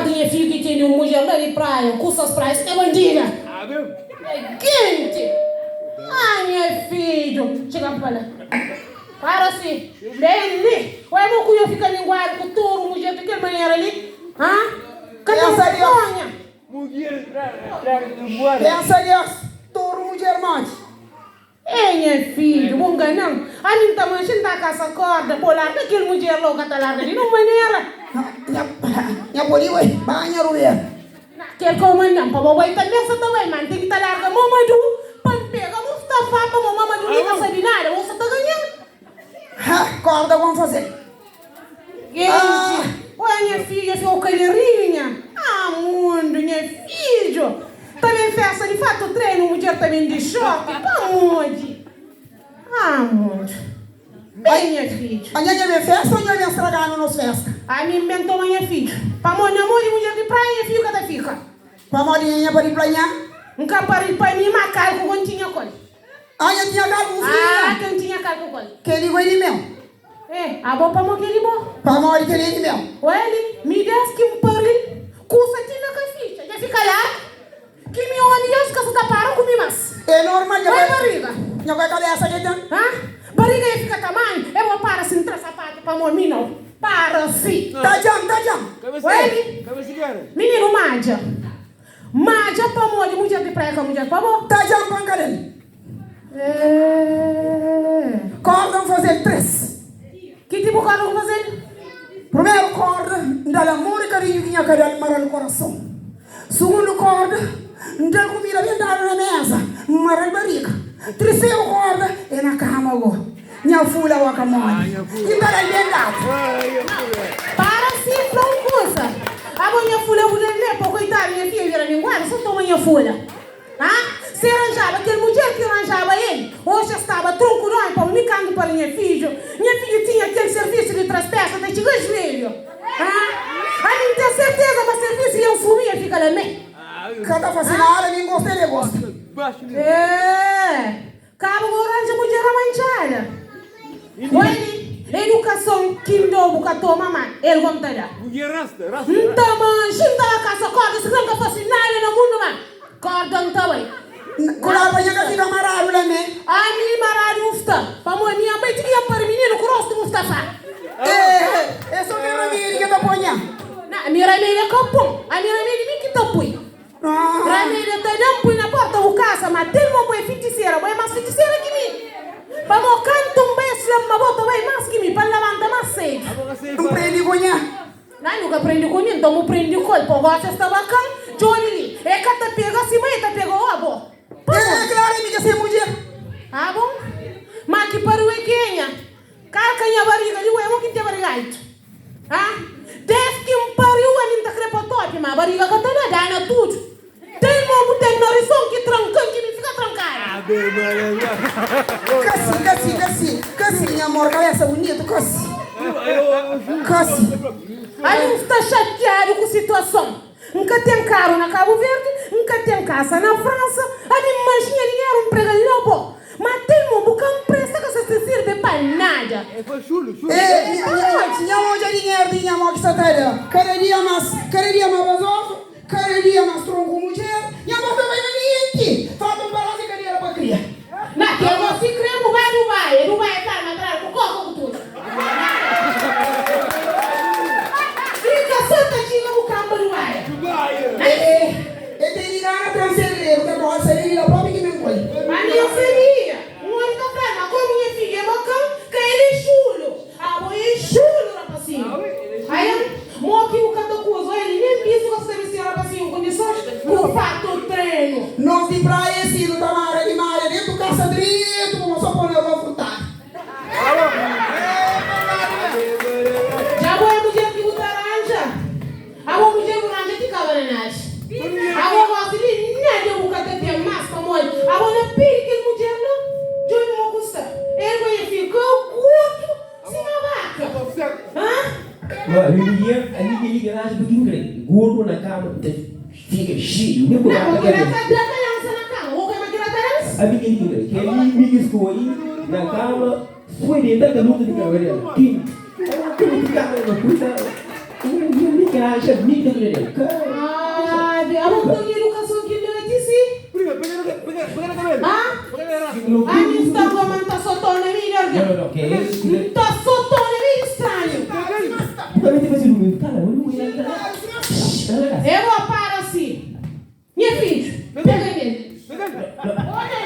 Acorda, minha filha, que tem uma mulher lá de praia, com suas praias, é bandida. É quente. Ai, minha filha. Chega para lá. Para assim. Bem ali. Olha, meu cunho fica linguado com touro, mulher, fica banheiro ali. Hã? Cadê a vergonha? Mulher, Pensa nisso. Touro, mulher, mãe. Ei, minha filha, bom ganhão. A mim também, a gente tá com essa corda, polar, daquele mulher louca tá larga ali, não maneira. Minha boli, ué, banha, ruia. Naquele comandante, para o boi também, você também, mano, tem que estar larga. Mamadou, pan pega, Mustafa, para o Mamadou, nem tá sabendo nada, você tá ganhando. Corda, vamos fazer. Gente, olha, minha filha, ficou calheirinha. Ah, mundo, minha filha. Também festa de fato treino, mulher também de short. Para onde? Ah, mundo. Bem, minha filha. A minha vem festa ou a minha vem estragar no nosso festa? A mim inventou minha filha. Para mim, amor de mulher de praia, minha filha, cada fica. Para morinha, para ir praia? Um caparil para mim, macaco, com quando tinha coisa. Ah, eu tinha calco, Ah, que eu tinha calco com coisa. que ele vai de meu. É, a boa para mim, que ele bom. Para morir, que ele de meu. Olha, me desce que um paril, custa tinha com ficha. Já fica lá. Que me olha, eu esqueço da para comigo, mas. É normal, já Vai, vai. barriga. Já vai cabeça aqui, então. Hã? Barriga ia ficar tamanho. Eu vou para assim, traça parte para mim, não. Para assim. Tá jam. Olha, menino, Mádia. Mádia para mim, de mulher de praia com mulher, por favor. Tá jam, pancadinho. Corda, vamos fazer 3. Que tipo de corda vamos fazer? Primeiro corda, dá amor e carinho que tinha carinho mara no coração. Segundo corda, dá comida bem dada na mesa, mara barriga. Terceiro corda, é na cama agora. Minha fula o acamone. E para bem dado. Para si, não coisa. A minha fula, eu vou ler, para coitar minha filha, vira linguagem, só toma minha fula. Hã? Se arranjava, aquele mulher que arranjava ele, hoje estava tronco não, para me canto para minha filha. Minha filha tinha aquele serviço de traspeça, de chegar joelho. Hã? A mim tem certeza que o serviço ia fumir e fica lá mesmo. Cada fascinada, ninguém gosta, ele gosta. É. Cabo oranja, mulher amanchada. Olha, educação que não buca toma mais, ele vai me dar. Mulher rasta. Então, mãe, xinta a casa, corda, se não fascinada no mundo, mano. Corda não tá bem. Quando banha que fica amarrado, né? A mim marado Mustafa. Para minha mãe tinha para menino com o rosto Mustafa. É só que Ramiro que tá ponha. A minha Ramiro é capum. A minha Ramiro é que tá põe. Ramiro tá não põe na porta do casa, mas tem uma boa feiticeira, boa mais feiticeira que mim. Para mo canto um beijo lá, uma bota vai mais que mim, para levantar mais cedo. Não prende conha. Não, nunca prendi com ninguém, então eu prendi com ele. Pô, você estava cá, Johnny, é que tá pegando assim, mas tá pegando a boa. Claro, amiga, sem mulher. Ah, bom? Mas que para o Equinha, calcanha barriga, eu vou que te barrigaito. Ah? Desde que um pariu, a minha crepatória, mas a barriga que tá dando tudo. Tem uma tem nariz que trancando, que me fica trancada. Cassi, minha amor, cabeça bonita, Cassi. Aí não está chateado com a situação. Nunca tem carro na Cabo Verde, nunca tem casa na França. A minha imagina dinheiro, emprego ali não bom. Mas tem uma boca empresa que você se serve para nada. Minha mão de dinheiro, minha mão que está atrás. Cada dia mais vasoso, cada dia mais tronco mulher. Minha mão também não é aqui. Falta um balanço de cadeira para criar. Naquele você crê, não vai estar na trás, com coco tudo. Fica santa tinha no campo do vai. Ele tem ligado a transferir, que pode ser ele, pode que me foi. Mas minha filha, um ano da frente, como minha filha é bacana, que ele é chulo. A mãe é chulo, rapazinho. Aí, moque o canto coisa, ele nem disse que você me senhora, rapazinho, condições, com fato treino. Nós de praia, esse do Tamara de Maria, dentro do caça direito, como só pôr eu vou frutar. Já vou a mulher que botar laranja. A mulher que laranja que acaba na nage. A mulher que nem deu um bocado de massa para mãe. A mulher que mulher não, de onde não custa. Ele vai ficar curto, se não vaca. Hã? Ali que garagem do Ingrid, gordo na cama, fica cheio, nem por Não, nada. porque ela está na cama. O que vai tirar dança? A minha Ingrid, que ele me escoou aí na cama, foi dentro da luta de cabeça. Que ficar na puta. Io che la c'è mica vedere. Ah, abbiamo con l'educazione che noi ti si? Ah? Anni stanno ma sta sotto le mie. No, che Sta sotto le mie strane. avete preso lui? Lui Eu vou para assim. Minha filha, pega ele. Olha